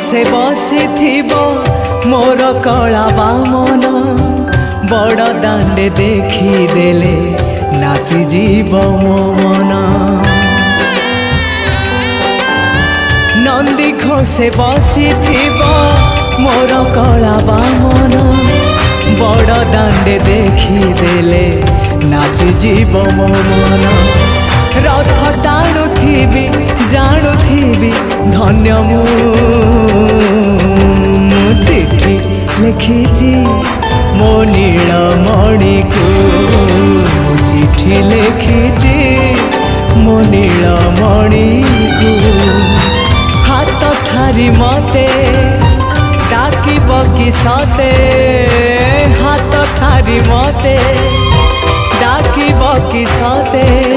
से बसी मोर कला बामन बड़ दांडे देखी देले नाची जीव मो मन। नंदी घोषे बसी मोर कला बामन बड़ दांडे देखी देले नाची जीव मो मन। रथ टाणुथिबी जाणुथिबी धन्य मु चिठी लिखिची मो नीलमणि को चिठी लिखिची मो नीलमणि को। हाथ ठारी मते डाकिब कि सते हाथ ठारी मते डाकिब कि सते